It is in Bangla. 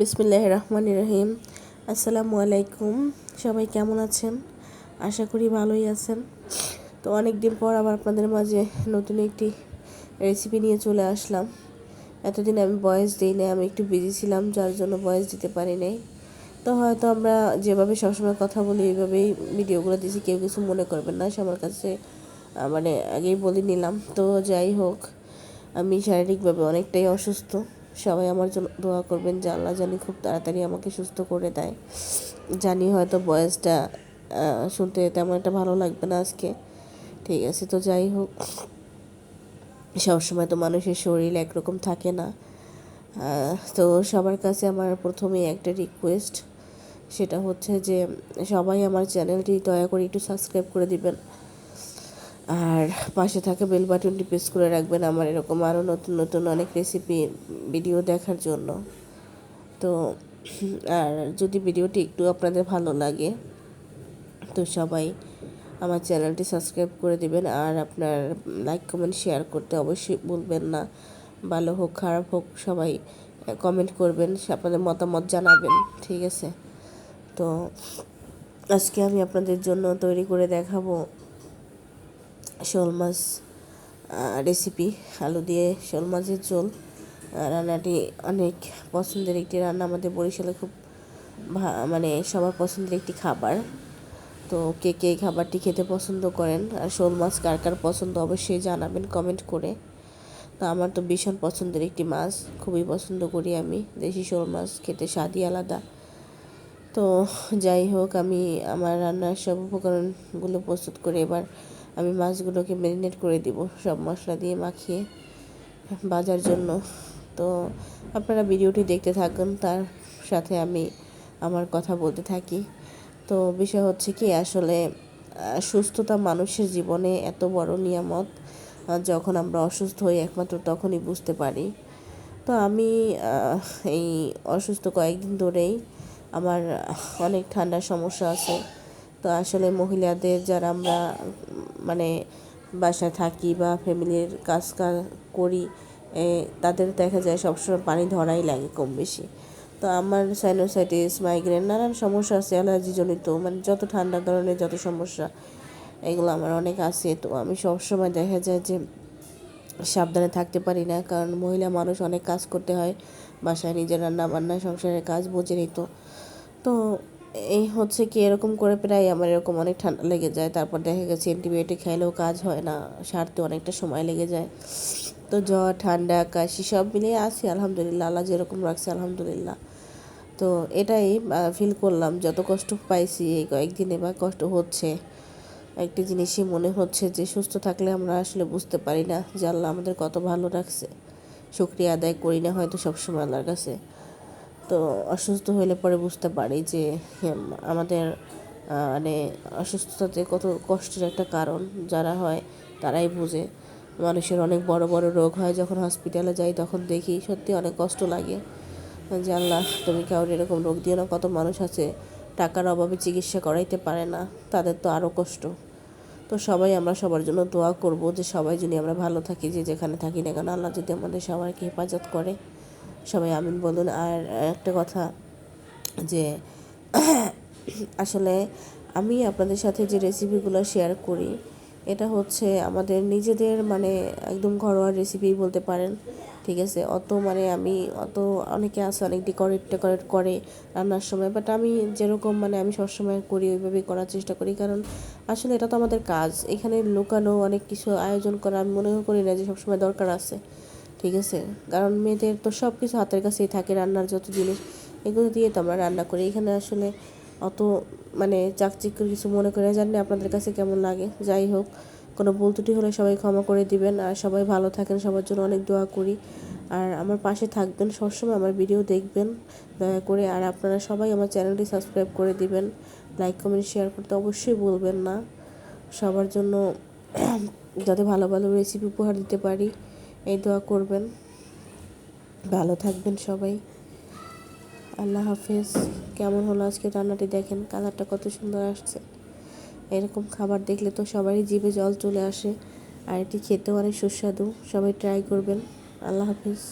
বিসমিল্লাহির রহমানির রহিম। আসসালামু আলাইকুম। সবাই কেমন আছেন? আশা করি ভালোই আছেন। তো অনেক দিন পর আবার আপনাদের মাঝে নতুন একটি রেসিপি নিয়ে চলে আসলাম। এতদিন আমি ভয়েস দিই না, আমি একটু বিজি ছিলাম, যার জন্য ভয়েস দিতে পারি নাই। তো হয়তো আমরা যেভাবে সবসময় কথা বলি এইভাবেই ভিডিওগুলো দিয়েছি, কেউ কিছু মনে করবেন না, সবার কাছে মানে আগেই বলে নিলাম। তো যাই হোক, আমি শারীরিকভাবে অনেকটাই অসুস্থ। সবাই আমার জন্য দোয়া করবেন যে আল্লাহ জানি খুব তাড়াতাড়ি আমাকে সুস্থ করে দেয়। জানি হয়তো ভয়েসটা শুনতে তেমন একটা ভালো লাগবে না আজকে, ঠিক আছে। তো যাই হোক, সবসময় তো মানুষের শরীর একরকম থাকে না। তো সবার কাছে আমার প্রথমেই একটা রিকোয়েস্ট, সেটা হচ্ছে যে সবাই আমার চ্যানেলটি দয়া করে একটু সাবস্ক্রাইব করে দিবেন, আর পাশে থাকা বেল বাটনটি প্রেস করে রাখবেন আমার এরকম আরও নতুন নতুন অনেক রেসিপি ভিডিও দেখার জন্য। তো আর যদি ভিডিওটি একটু আপনাদের ভালো লাগে তো সবাই আমার চ্যানেলটি সাবস্ক্রাইব করে দিবেন, আর আপনার লাইক কমেন্ট শেয়ার করতে অবশ্যই ভুলবেন না। ভালো হোক খারাপ হোক সবাই কমেন্ট করবেন, আপনাদের মতামত জানাবেন, ঠিক আছে। তো আজকে আমি আপনাদের জন্য তৈরি করে দেখাবো শোল মাছ রেসিপি। আলু দিয়ে শোল মাছের ঝোল। রান্নাটি অনেক পছন্দের একটি রান্না, আমাদের বরিশালে খুব মানে সবার পছন্দের একটি খাবার। তো কে কে এই খাবারটি খেতে পছন্দ করেন, আর শোল মাছ কার কার পছন্দ অবশ্যই জানাবেন কমেন্ট করে। তো আমার তো ভীষণ পছন্দের একটি মাছ, খুবই পছন্দ করি আমি দেশি শোল মাছ, খেতে স্বাদই আলাদা। তো যাই হোক, আমি আমার রান্নার সব উপকরণগুলো প্রস্তুত করে এবার আমি মাছগুলোকে ম্যারিনেট করে দিব সব মশলা দিয়ে মাখিয়ে ভাজার জন্য। তো আপনারা ভিডিওটি দেখতে থাকুন, তার সাথে আমি আমার কথা বলতে থাকি। তো বিষয় হচ্ছে কি, আসলে সুস্থতা মানুষের জীবনে এত বড় নিয়ামত, যখন আমরা অসুস্থ হই একমাত্র তখনই বুঝতে পারি। তো আমি এই অসুস্থ কয়েকদিন ধরেই আমার অনেক ঠান্ডার সমস্যা আছে। তো আসলে মহিলাদের যারা আমরা মানে বাসায় থাকি বা ফ্যামিলির কাজ করি, তাদের দেখা যায় সবসময় পানি ধরাই লাগে কম বেশি। তো আমার সাইনোসাইটিস, মাইগ্রেন, নানান সমস্যা আছে অ্যালার্জিজনিত, মানে যত ঠান্ডা ধরনের যত সমস্যা এগুলো আমার অনেক আছে। তো আমি সবসময় দেখা যায় যে সাবধানে থাকতে পারি না, কারণ মহিলা মানুষ অনেক কাজ করতে হয় বাসায়, নিজের রান্না বান্না সংসারের কাজ বুঝে নিত। তো এই হচ্ছে কি, এরকম করে প্রায় আমার এরকম অনেক ঠান্ডা লেগে যায়, তারপর দেখা গেছে অ্যান্টিবায়োটিক খাইলেও কাজ হয় না, সারতে অনেকটা সময় লেগে যায়। তো জ্বর ঠান্ডা কাশি সব মিলিয়ে আছি আলহামদুলিল্লাহ, আল্লাহ যেরকম রাখছে আলহামদুলিল্লাহ। তো এটাই ফিল করলাম, যত কষ্ট পাইছি এই কয়েকদিনে বা কষ্ট হচ্ছে, একটি জিনিসই মনে হচ্ছে যে সুস্থ থাকলে আমরা আসলে বুঝতে পারি না যে আল্লাহ আমাদের কত ভালো রাখছে, শুকরিয়া আদায় করি না হয়তো সবসময় আল্লাহর কাছে। তো অসুস্থ হলে পরে বুঝতে পারি যে আমাদের মানে অসুস্থতাতে কত কষ্টের একটা কারণ, যারা হয় তারাই বুঝে। মানুষের অনেক বড় বড় রোগ হয়, যখন হসপিটালে যাই তখন দেখি সত্যি অনেক কষ্ট লাগে যে আল্লাহ তুমি কাউর এরকম রোগ দিও না। কত মানুষ আছে টাকার অভাবে চিকিৎসা করাইতে পারে না, তাদের তো আরও কষ্ট। তো সবাই আমরা সবার জন্য দোয়া করব যে সবাই যদি আমরা ভালো থাকি, যে যেখানে থাকি না কেন, আল্লাহ যদি আমাদের সবাইকে হেফাজত করে, সবাই আমিন বলুন। আর একটা কথা, যে আসলে আমি আপনাদের সাথে যে রেসিপিগুলো শেয়ার করি, এটা হচ্ছে আমাদের নিজেদের মানে একদম ঘরোয়া রেসিপি বলতে পারেন, ঠিক আছে। অত মানে আমি অত, অনেকে আছে অনেক ডেকোরেট করে রান্নার সময়, বাট আমি যেরকম মানে আমি সবসময় করি ওইভাবেই করার চেষ্টা করি, কারণ আসলে এটা তো আমাদের কাজ। এখানে লুকানো অনেক কিছু আয়োজন করা আমি মনে করি না যে সবসময় দরকার আছে, ঠিক আছে। কারণ মেয়েদের তো সব কিছু হাতের কাছেই থাকে, রান্নার যত জিনিস এগুলো দিয়ে তো আমরা রান্না করি। এখানে আসলে অত মানে চাকচিক্য কিছু মনে করে, জানি আপনাদের কাছে কেমন লাগে। যাই হোক, কোনো ভুল ত্রুটি হলে সবাই ক্ষমা করে দিবেন, আর সবাই ভালো থাকেন, সবার জন্য অনেক দোয়া করি। আর আমার পাশে থাকবেন, সবসময় আমার ভিডিও দেখবেন দয়া করে। আর আপনারা সবাই আমার চ্যানেলটি সাবস্ক্রাইব করে দিবেন, লাইক কমেন্ট শেয়ার করতে অবশ্যই বলবেন না। সবার জন্য যাতে ভালো ভালো রেসিপি উপহার দিতে পারি এই দোয়া করবেন। ভালো থাকবেন সবাই, আল্লাহ হাফেজ। কেমন হলো আজকে রান্নাটি দেখেন, কালারটা কত সুন্দর আসছে। এরকম খাবার দেখলে তো সবারই জিভে জল চলে আসে, আর এটি খেতেও অনেক সুস্বাদু। সবাই ট্রাই করবেন। আল্লাহ হাফেজ।